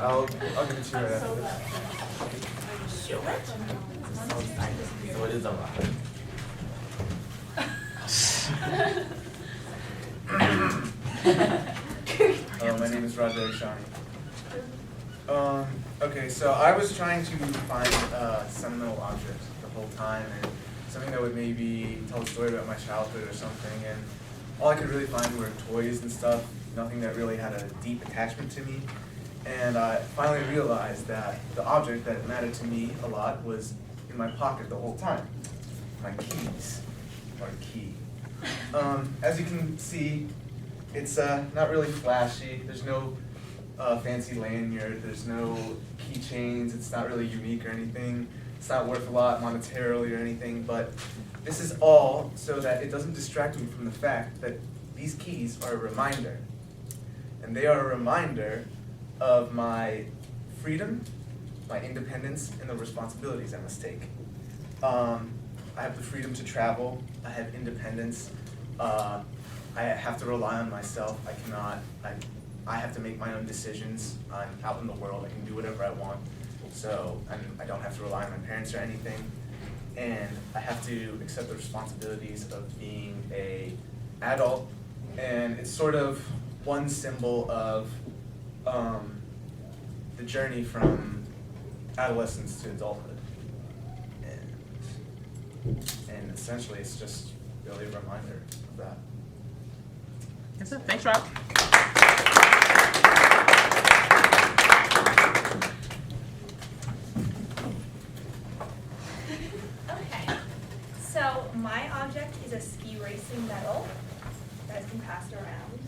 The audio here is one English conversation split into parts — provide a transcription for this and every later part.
I'll give it to you right after this. Show it. So excited. So it is a lot. My name is Roger Shani. Okay, so I was trying to find a seminal object the whole time, and something that would maybe tell a story about my childhood or something, and all I could really find were toys and stuff, nothing that really had a deep attachment to me. And I finally realized that the object that mattered to me a lot was in my pocket the whole time. My keys, or key. As you can see, it's not really flashy. There's no fancy lanyard. There's no keychains. It's not really unique or anything. It's not worth a lot monetarily or anything, but this is all so that it doesn't distract me from the fact that these keys are a reminder. And they are a reminder of my freedom, my independence, and the responsibilities I must take. I have the freedom to travel. I have independence. I have to rely on myself. I have to make my own decisions. I'm out in the world. I can do whatever I want. So I don't have to rely on my parents or anything. And I have to accept the responsibilities of being an adult. And it's sort of one symbol of the journey from adolescence to adulthood. And essentially, it's just really a reminder of that. That's it. Thanks, Rob. Okay, so my object is a ski racing medal that has been passed around.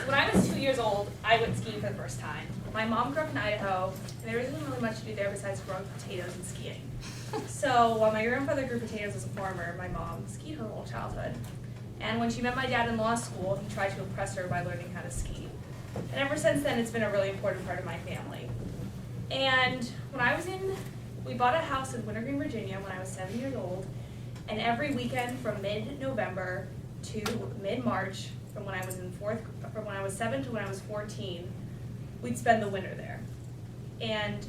When I was 2 years old, I went skiing for the first time. My mom grew up in Idaho, and there wasn't really much to do there besides growing potatoes and skiing. So while my grandfather grew potatoes as a farmer, my mom skied her whole childhood. And when she met my dad in law school, he tried to impress her by learning how to ski. And ever since then, it's been a really important part of my family. And when we bought a house in Wintergreen, Virginia when I was 7 years old, and every weekend from mid-November to mid-March, from when I was 7 to when I was 14, we'd spend the winter there. And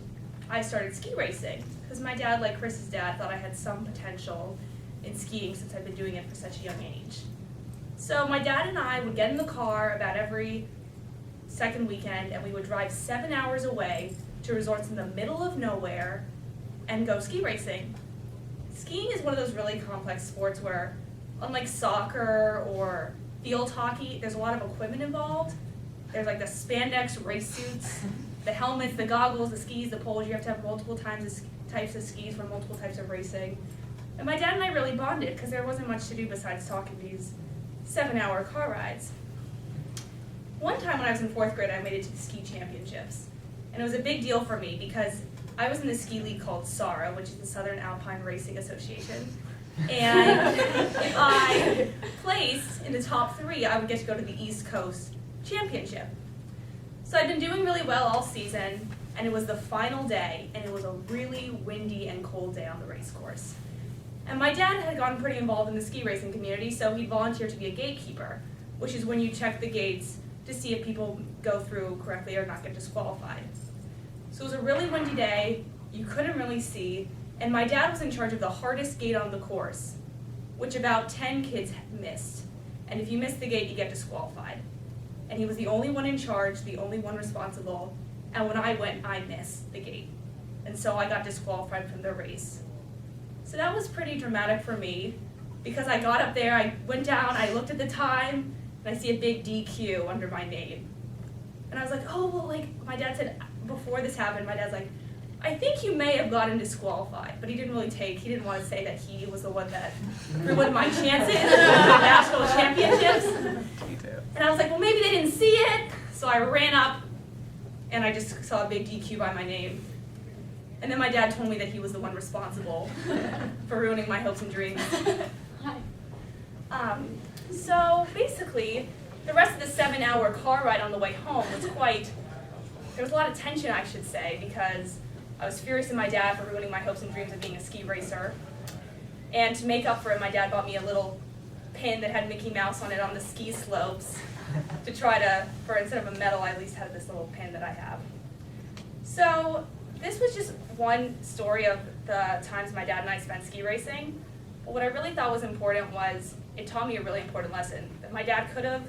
I started ski racing, because my dad, like Chris's dad, thought I had some potential in skiing since I'd been doing it for such a young age. So my dad and I would get in the car about every second weekend, and we would drive 7 hours away to resorts in the middle of nowhere and go ski racing. Skiing is one of those really complex sports where, unlike soccer or field hockey, there's a lot of equipment involved. There's like the spandex race suits, the helmets, the goggles, the skis, the poles. You have to have multiple types of skis for multiple types of racing. And my dad and I really bonded because there wasn't much to do besides talking these 7-hour car rides. One time when I was in 4th grade, I made it to the ski championships. And it was a big deal for me because I was in the ski league called SARA, which is the Southern Alpine Racing Association. And if I placed in the top 3, I would get to go to the East Coast Championship. So I'd been doing really well all season, and it was the final day, and it was a really windy and cold day on the race course. And my dad had gotten pretty involved in the ski racing community, so he volunteered to be a gatekeeper, which is when you check the gates to see if people go through correctly or not get disqualified. So it was a really windy day, you couldn't really see, and my dad was in charge of the hardest gate on the course, which about 10 kids missed. And if you miss the gate, you get disqualified. And he was the only one in charge, the only one responsible, and when I went, I missed the gate. And so I got disqualified from the race. So that was pretty dramatic for me, because I got up there, I went down, I looked at the time, and I see a big DQ under my name. And I was like, oh, well, like, my dad said, before this happened, my dad's like, I think you may have gotten disqualified, but he didn't want to say that he was the one that ruined my chances in the national championships. And I was like, well, maybe they didn't see it. So I ran up, and I just saw a big DQ by my name. And then my dad told me that he was the one responsible for ruining my hopes and dreams. So basically, the rest of the 7-hour car ride on the way home was there was a lot of tension, I should say, because I was furious at my dad for ruining my hopes and dreams of being a ski racer. And to make up for it, my dad bought me a little pin that had Mickey Mouse on it on the ski slopes to try to, instead of a medal, I at least had this little pin that I have. So this was just one story of the times my dad and I spent ski racing. But what I really thought was important was it taught me a really important lesson. That my dad could have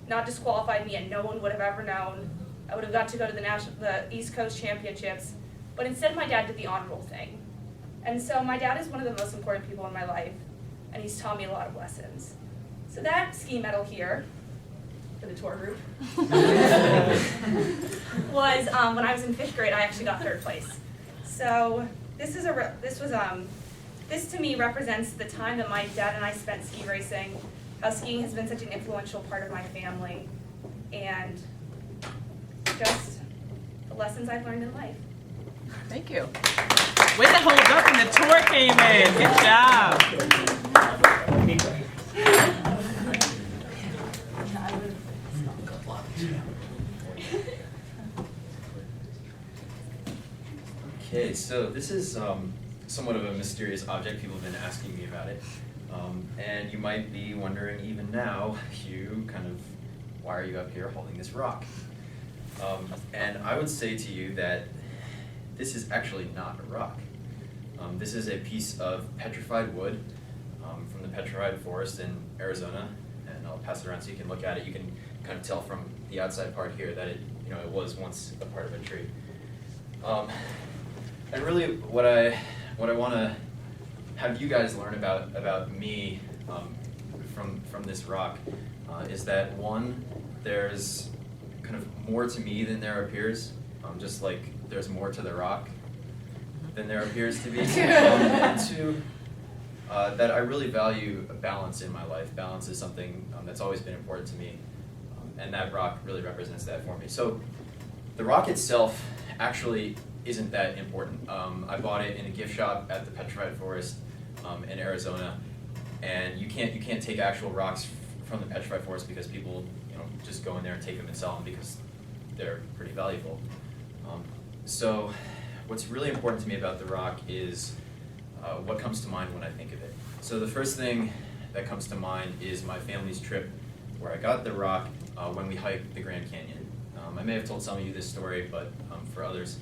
not disqualified me and no one would have ever known. I would have got to go to the East Coast Championships. But instead my dad did the honorable thing. And so my dad is one of the most important people in my life. And he's taught me a lot of lessons. So that ski medal here, for the tour group, was when I was in 5th grade. I actually got 3rd place. So this to me represents the time that my dad and I spent ski racing, how skiing has been such an influential part of my family, and just the lessons I've learned in life. Thank you. Way to hold up when the tour came in. Good job. Okay, so this is somewhat of a mysterious object. People have been asking me about it. And you might be wondering even now, Hugh, kind of, why are you up here holding this rock? And I would say to you that this is actually not a rock. This is a piece of petrified wood from the Petrified Forest in Arizona, and I'll pass it around so you can look at it. You can kind of tell from the outside part here that it was once a part of a tree. And really, what I want to have you guys learn about me from this rock is that, one, there's kind of more to me than there appears, just like there's more to the rock than there appears to be. And two, that I really value balance in my life. Balance is something that's always been important to me, and that rock really represents that for me. So the rock itself actually isn't that important. I bought it in a gift shop at the Petrified Forest in Arizona, and you can't take actual rocks from the Petrified Forest because people just go in there and take them and sell them because they're pretty valuable. So what's really important to me about the rock is what comes to mind when I think of it. So the first thing that comes to mind is my family's trip where I got the rock when we hiked the Grand Canyon. I may have told some of you this story, but for others,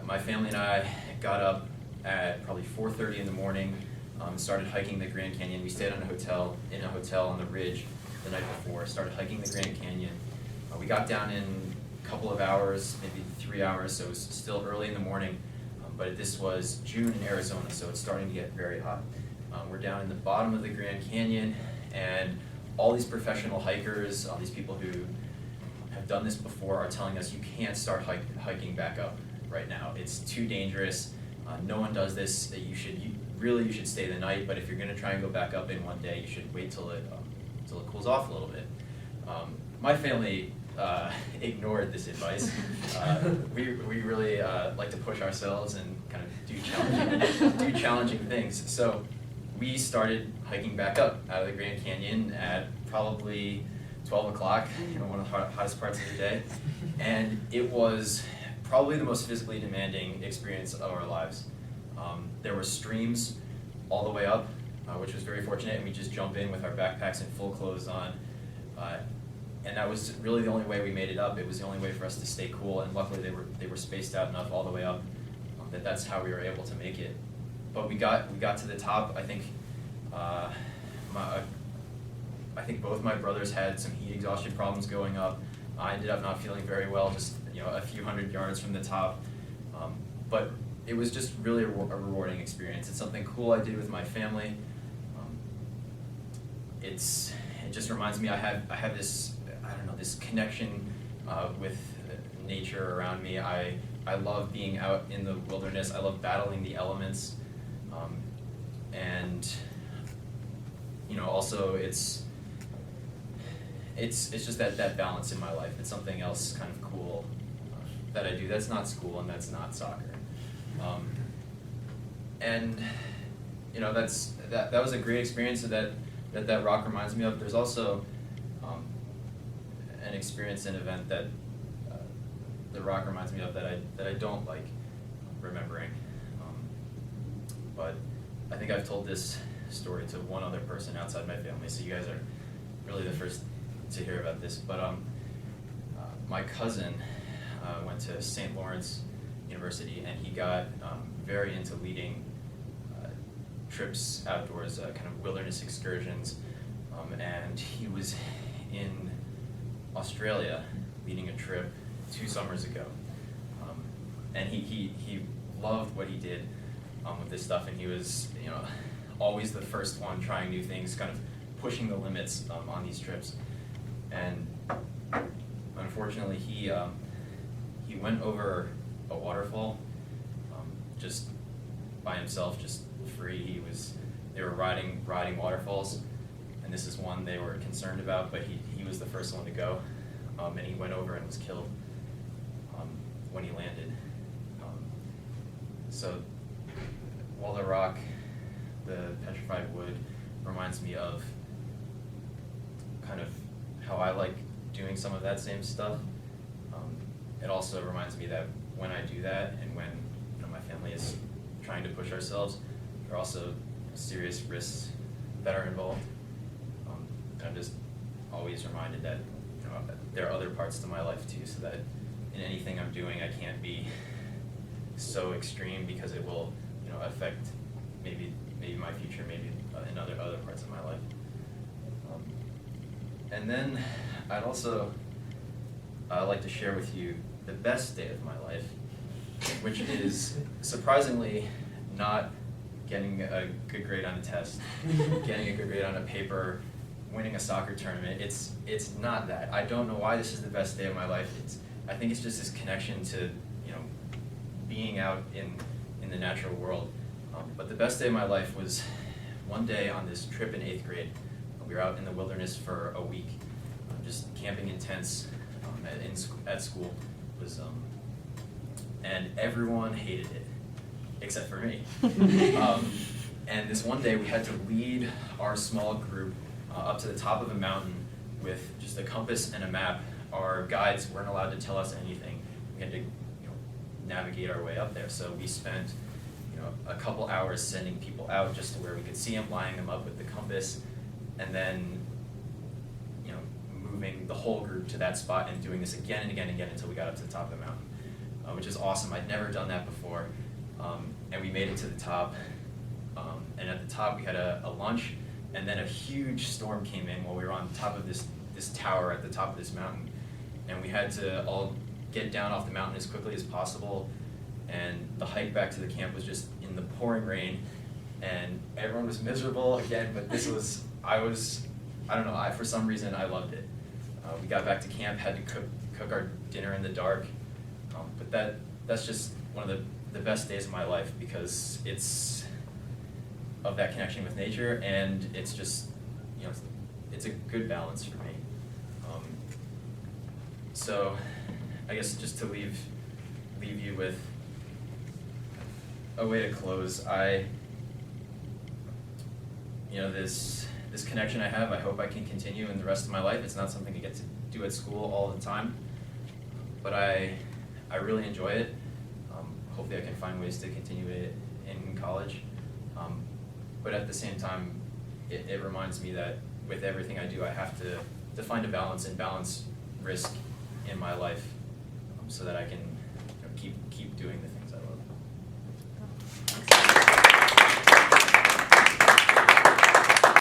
my family and I got up at probably 4:30 in the morning and started hiking the Grand Canyon. We stayed in a hotel on the ridge the night before, started hiking the Grand Canyon. We got down in a couple of hours, maybe 3 hours, so it was still early in the morning, but this was June in Arizona, so it's starting to get very hot. We're down in the bottom of the Grand Canyon, and all these professional hikers, all these people who have done this before are telling us you can't start hiking back up right now. It's too dangerous. No one does this. You should stay the night, but if you're going to try and go back up in one day, you should wait till it cools off a little bit. My family ignored this advice. We really like to push ourselves and kind of do challenging things. So we started hiking back up out of the Grand Canyon at probably 12 o'clock, one of the hottest parts of the day, and it was probably the most physically demanding experience of our lives. There were streams all the way up, which was very fortunate, and we just jump in with our backpacks and full clothes on, and that was really the only way we made it up. It was the only way for us to stay cool, and luckily they were spaced out enough all the way up that's how we were able to make it. But we got to the top. I think both my brothers had some heat exhaustion problems going up. I ended up not feeling very well, just a few hundred yards from the top. But it was just really a rewarding experience. It's something cool I did with my family. It just reminds me I have this this connection with nature around me. I love being out in the wilderness. I love battling the elements, and also it's just that balance in my life. It's something else kind of cool that I do. That's not school and that's not soccer. And that was a great experience that rock reminds me of. There's also an experience, an event that the rock reminds me of that I don't like remembering. But I think I've told this story to one other person outside my family, so you guys are really the first to hear about this. But my cousin went to St. Lawrence university, and he got very into leading trips outdoors, kind of wilderness excursions, and he was in Australia leading a trip 2 summers ago, and he loved what he did with this stuff, and he was, you know, always the first one trying new things, kind of pushing the limits on these trips. And unfortunately, he went over a waterfall just by himself, just free. They were riding waterfalls, and this is one they were concerned about, but he was the first one to go, and he went over and was killed when he landed. So Waldo Rock, the petrified wood, reminds me of kind of how I like doing some of that same stuff. It also reminds me that when I do that, and when, you know, my family is trying to push ourselves, there are also serious risks that are involved. I'm just always reminded that, you know, there are other parts to my life too, so that in anything I'm doing, I can't be so extreme, because it will, you know, affect maybe my future, maybe in other parts of my life. And then I'd also like to share with you the best day of my life, which is surprisingly not getting a good grade on a test, getting a good grade on a paper, winning a soccer tournament. It's not that. I don't know why this is the best day of my life. I think it's just this connection to, you know, being out in the natural world. But the best day of my life was one day on this trip in 8th grade. We were out in the wilderness for a week, just camping in tents at school. And everyone hated it, except for me. And this one day we had to lead our small group up to the top of a mountain with just a compass and a map. Our guides weren't allowed to tell us anything. We had to, you know, navigate our way up there. So we spent, you know, a couple hours sending people out just to where we could see them, lining them up with the compass, and then, you know, moving the whole group to that spot and doing this again and again and again until we got up to the top of the mountain, which is awesome. I'd never done that before, and we made it to the top. And at the top we had a lunch, and then a huge storm came in while we were on top of this tower at the top of this mountain, and we had to all get down off the mountain as quickly as possible. And the hike back to the camp was just in the pouring rain, and everyone was miserable again, but I don't know, for some reason I loved it. We got back to camp, had to cook our dinner in the dark, but that's just one of the best days of my life, because it's of that connection with nature, and it's just, you know, it's a good balance for me. So I guess just to leave you with a way to close, you know, this connection I have, I hope I can continue in the rest of my life. It's not something I get to do at school all the time, but I really enjoy it. Hopefully I can find ways to continue it in college. But at the same time, it reminds me that with everything I do, I have to find a balance and balance risk in my life, so that I can, you know, keep doing the things